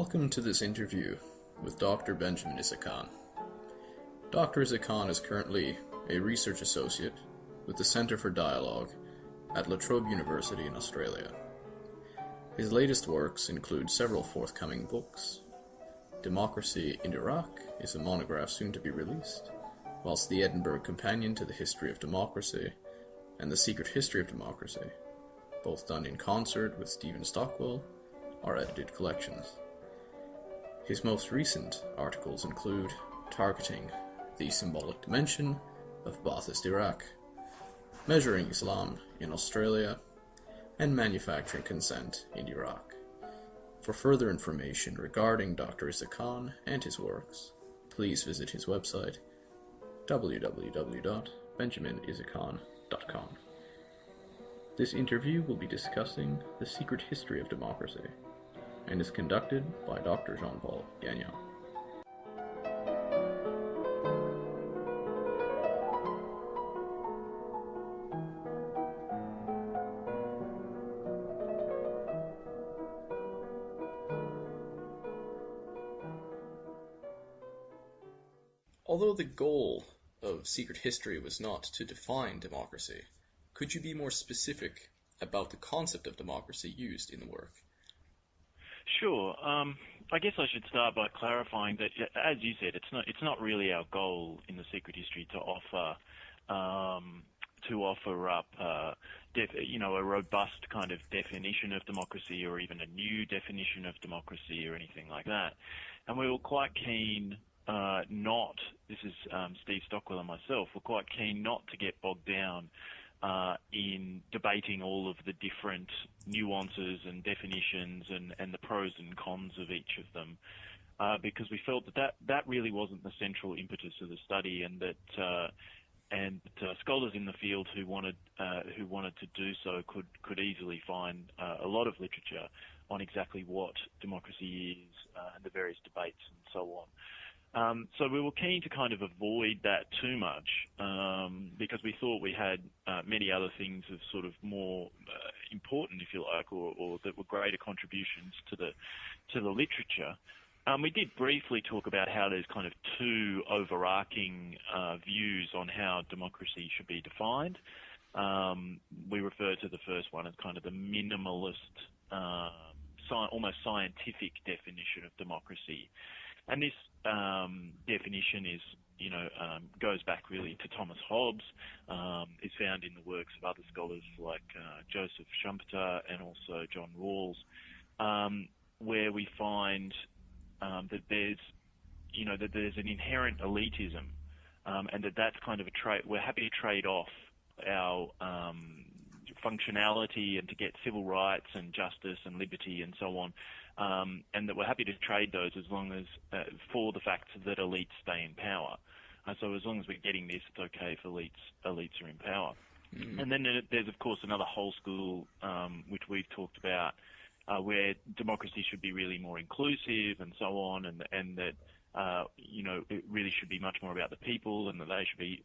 Welcome to this interview with Dr. Benjamin Isakhan. Dr. Isakhan is currently a research associate with the Centre for Dialogue at La Trobe University in Australia. His latest works include several forthcoming books. Democracy in Iraq is a monograph soon to be released, whilst the Edinburgh Companion to the History of Democracy and The Secret History of Democracy, both done in concert with Stephen Stockwell, are edited collections. His most recent articles include Targeting the Symbolic Dimension of Ba'athist Iraq, Measuring Islam in Australia, and Manufacturing Consent in Iraq. For further information regarding Dr. Isakhan and his works, please visit his website www.benjaminisakhan.com. This interview will be discussing the secret history of democracy and is conducted by Dr. Jean-Paul Gagnon. Although the goal of Secret History was not to define democracy, could you be more specific about the concept of democracy used in the work? Sure. I guess I should start by clarifying that, as you said, it's not really our goal in the Secret History to offer up a robust kind of definition of democracy or even a new definition of democracy or anything like that. And we were quite keen this is Steve Stockwell and myself, we're quite keen not to get bogged down in debating all of the different nuances and definitions and the pros and cons of each of them, because we felt that really wasn't the central impetus of the study, and that scholars in the field who wanted to do so could easily find a lot of literature on exactly what democracy is and the various debates and so on. So we were keen to kind of avoid that too much, because we thought we had many other things of sort of more important, if you like, or that were greater contributions to the literature. We did briefly talk about how there's kind of two overarching views on how democracy should be defined. We refer to the first one as kind of the minimalist, almost scientific definition of democracy. And this definition is, goes back really to Thomas Hobbes, is found in the works of other scholars like Joseph Schumpeter and also John Rawls, where we find that there's an inherent elitism, and that's kind of a trait. We're happy to trade off our functionality and to get civil rights and justice and liberty and so on. And that we're happy to trade those as long as for the fact that elites stay in power. So as long as we're getting this, it's okay if elites are in power. Mm-hmm. And then there's, of course, another whole school, which we've talked about, where democracy should be really more inclusive and so on, and that it really should be much more about the people, and that they should be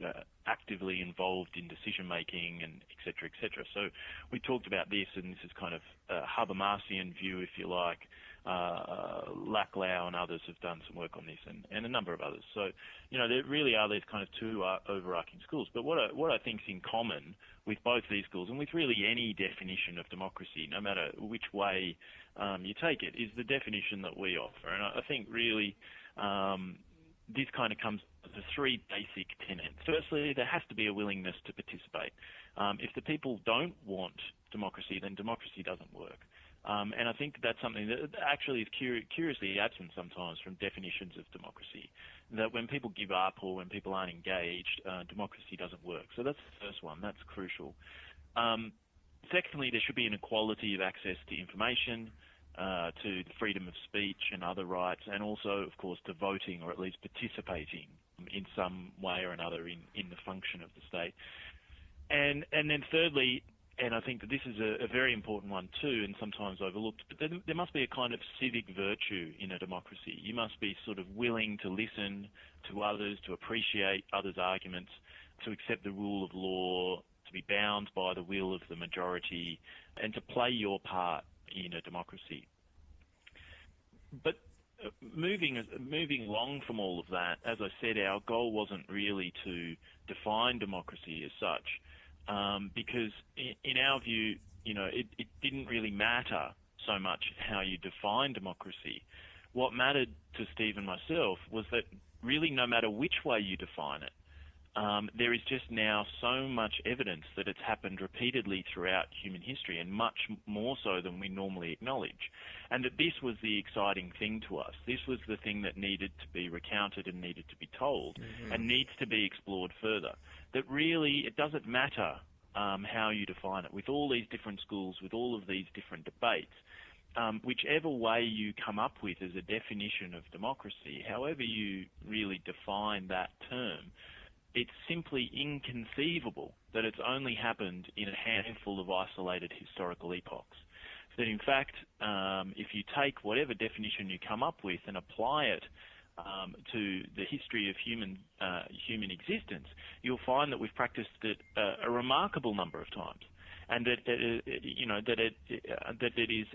actively involved in decision-making, and et cetera, et cetera. So we talked about this, and this is kind of a Habermasian view, if you like. Laclau and others have done some work on this, and a number of others. So, there really are these kind of two overarching schools. But what I think is in common with both these schools, and with really any definition of democracy, no matter which way you take it, is the definition that we offer. And I think really this kind of comes to three basic tenets. Firstly, there has to be a willingness to participate. If the people don't want democracy, then democracy doesn't work. And I think that's something that actually is curiously absent sometimes from definitions of democracy, that when people give up or when people aren't engaged, democracy doesn't work. So that's the first one. That's crucial. Secondly, there should be an equality of access to information, to the freedom of speech and other rights, and also, of course, to voting or at least participating in some way or another in the function of the state. And then thirdly, and I think that this is a very important one too, and sometimes overlooked, but there must be a kind of civic virtue in a democracy. You must be sort of willing to listen to others, to appreciate others' arguments, to accept the rule of law, to be bound by the will of the majority, and to play your part in a democracy. But moving along from all of that, as I said, our goal wasn't really to define democracy as such, because in our view, it didn't really matter so much how you define democracy. What mattered to Steve and myself was that really no matter which way you define it, there is just now so much evidence that it's happened repeatedly throughout human history, and much more so than we normally acknowledge. And that this was the exciting thing to us. This was the thing that needed to be recounted and needed to be told, and needs to be explored further. That really it doesn't matter how you define it. With all these different schools, with all of these different debates, whichever way you come up with as a definition of democracy, however you really define that term, it's simply inconceivable that it's only happened in a handful of isolated historical epochs. That in fact, if you take whatever definition you come up with and apply it to the history of human existence, you'll find that we've practiced it a remarkable number of times, and that it is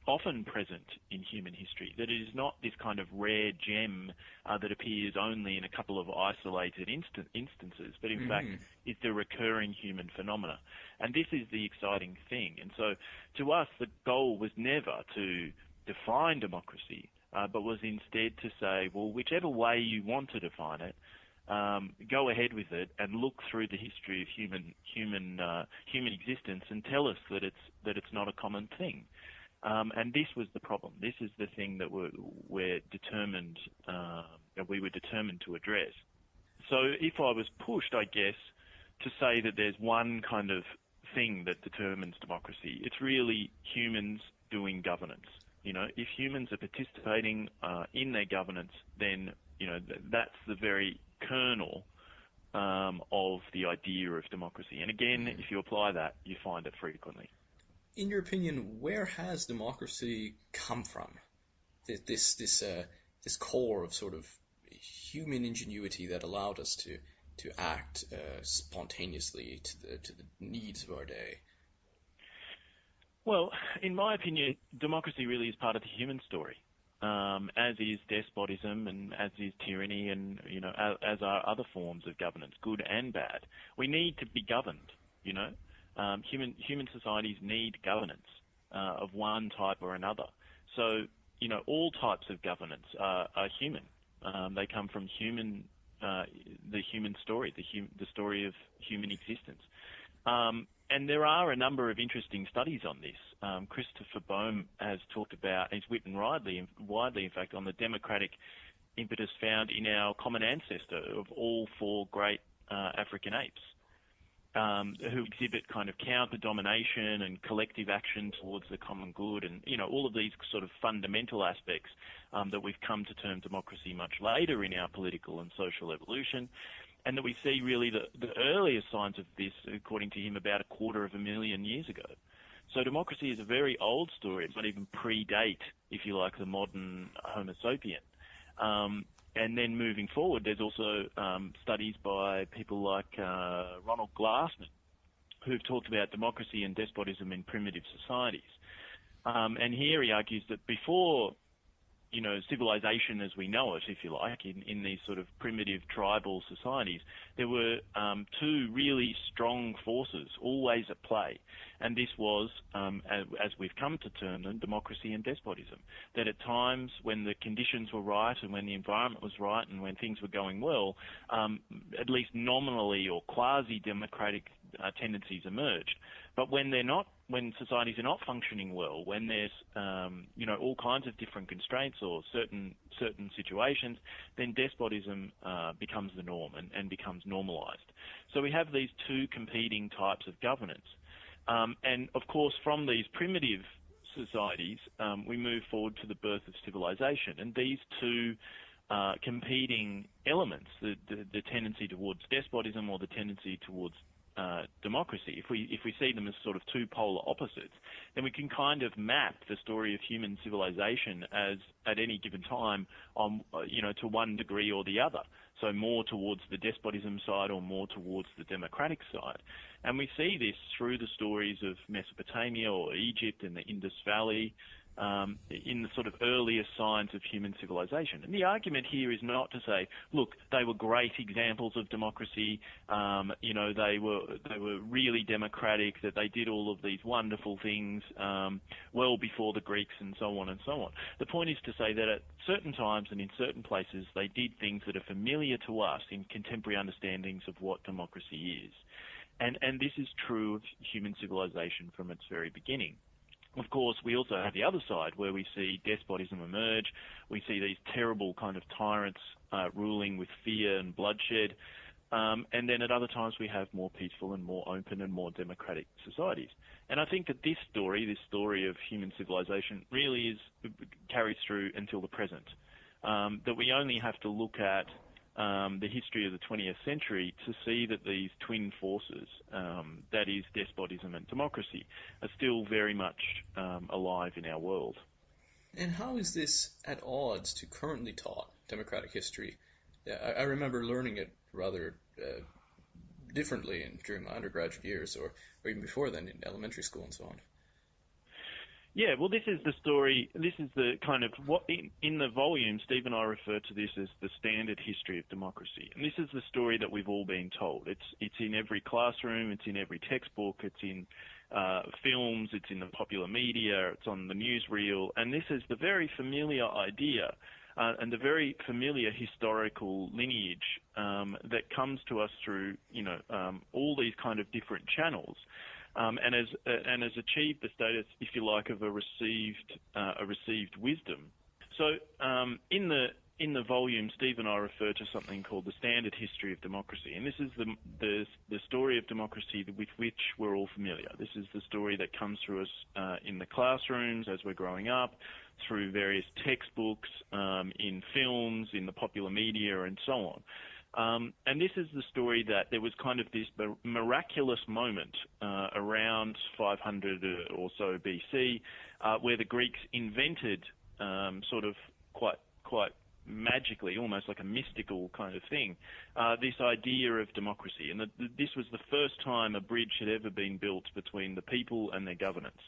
often present in human history. That it is not this kind of rare gem that appears only in a couple of isolated instances, but in fact it's a recurring human phenomena. And this is the exciting thing. And so, to us, the goal was never to define democracy, but was instead to say, well, whichever way you want to define it, go ahead with it and look through the history of human existence and tell us that it's not a common thing. And this was the problem. This is the thing that we were determined to address. So if I was pushed, I guess, to say that there's one kind of thing that determines democracy, it's really humans doing governance. If humans are participating in their governance, then that's the very kernel of the idea of democracy. And again, if you apply that, you find it frequently. In your opinion, where has democracy come from? This core of sort of human ingenuity that allowed us to act spontaneously to the needs of our day. Well, in my opinion, democracy really is part of the human story, as is despotism and as is tyranny and, as are other forms of governance, good and bad. We need to be governed, Human societies need governance of one type or another. So, all types of governance are human. They come from the human story, the story of human existence. And there are a number of interesting studies on this. Christopher Bohm has talked about, he's written widely, in fact, on the democratic impetus found in our common ancestor of all four great African apes, who exhibit kind of counter-domination and collective action towards the common good, and all of these sort of fundamental aspects that we've come to term democracy much later in our political and social evolution. And that we see really the earliest signs of this, according to him, about 250,000 years ago. So democracy is a very old story. It might even predate, if you like, the modern Homo sapien. And then moving forward, there's also studies by people like Ronald Glassman, who've talked about democracy and despotism in primitive societies. And here he argues that before civilization as we know it, if you like, in these sort of primitive tribal societies, there were two really strong forces always at play. And this was, as we've come to term them, democracy and despotism. That at times when the conditions were right and when the environment was right and when things were going well, at least nominally or quasi-democratic tendencies emerged. But when they're not, when societies are not functioning well, when there's all kinds of different constraints or certain situations, then despotism becomes the norm and becomes normalized. So we have these two competing types of governance. And of course, from these primitive societies, we move forward to the birth of civilization. And these two competing elements, the tendency towards despotism or the tendency towards democracy, if we see them as sort of two polar opposites, then we can kind of map the story of human civilization as at any given time on to one degree or the other. So more towards the despotism side or more towards the democratic side. And we see this through the stories of Mesopotamia or Egypt and the Indus Valley, in the sort of earliest signs of human civilization. And the argument here is not to say, look, they were great examples of democracy, they were really democratic, that they did all of these wonderful things well before the Greeks and so on and so on. The point is to say that at certain times and in certain places they did things that are familiar to us in contemporary understandings of what democracy is. And this is true of human civilization from its very beginning. Of course, we also have the other side where we see despotism emerge. We see these terrible kind of tyrants ruling with fear and bloodshed. And then at other times we have more peaceful and more open and more democratic societies. And I think that this story of human civilization really carries through until the present. That we only have to look at the history of the 20th century to see that these twin forces, that is despotism and democracy, are still very much alive in our world. And how is this at odds to currently taught democratic history? I remember learning it rather differently during my undergraduate years, or even before then in elementary school and so on. Yeah, well, this is the story. This is the kind of what in the volume, Steve and I refer to this as the standard history of democracy, and this is the story that we've all been told. It's in every classroom, it's in every textbook, it's in films, it's in the popular media, it's on the newsreel, and this is the very familiar idea and the very familiar historical lineage that comes to us through all these kind of different channels. And has achieved the status, if you like, of a received wisdom. So in the volume, Steve and I refer to something called the standard history of democracy, and this is the story of democracy with which we're all familiar. This is the story that comes through us in the classrooms as we're growing up, through various textbooks, in films, in the popular media, and so on. And this is the story that there was kind of this miraculous moment around 500 or so BC, where the Greeks invented sort of quite magically, almost like a mystical kind of thing, this idea of democracy, and that this was the first time a bridge had ever been built between the people and their governance.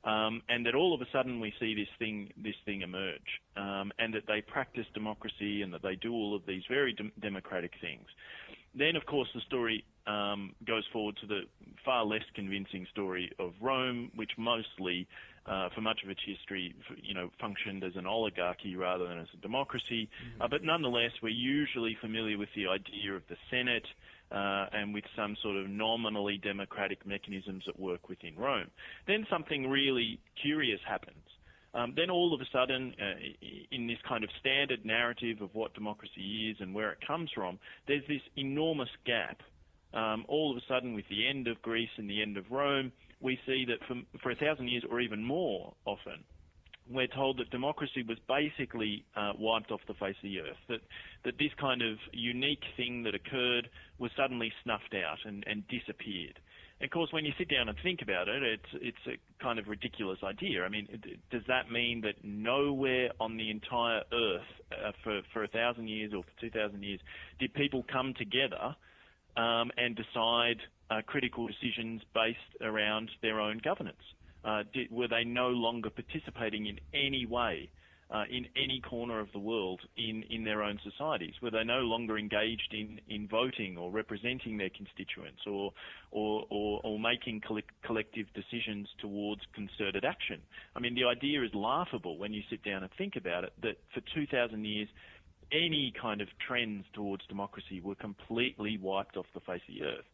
And that all of a sudden we see this thing emerge, and that they practice democracy and that they do all of these very democratic things. Then, of course, the story goes forward to the far less convincing story of Rome, which mostly, for much of its history, functioned as an oligarchy rather than as a democracy. Mm-hmm. But nonetheless, we're usually familiar with the idea of the Senate, and with some sort of nominally democratic mechanisms at work within Rome. Then something really curious happens. Then all of a sudden, in this kind of standard narrative of what democracy is and where it comes from, there's this enormous gap. All of a sudden, with the end of Greece and the end of Rome, we see that for 1,000 years or even more often, we're told that democracy was basically wiped off the face of the earth, that this kind of unique thing that occurred was suddenly snuffed out and disappeared. And of course, when you sit down and think about it, it's a kind of ridiculous idea. I mean, does that mean that nowhere on the entire earth for 1,000 years or for 2,000 years did people come together and decide critical decisions based around their own governance? Were they no longer participating in any way in any corner of the world in their own societies? Were they no longer engaged in voting or representing their constituents or making collective decisions towards concerted action? I mean, the idea is laughable when you sit down and think about it, that for 2,000 years, any kind of trends towards democracy were completely wiped off the face of the earth.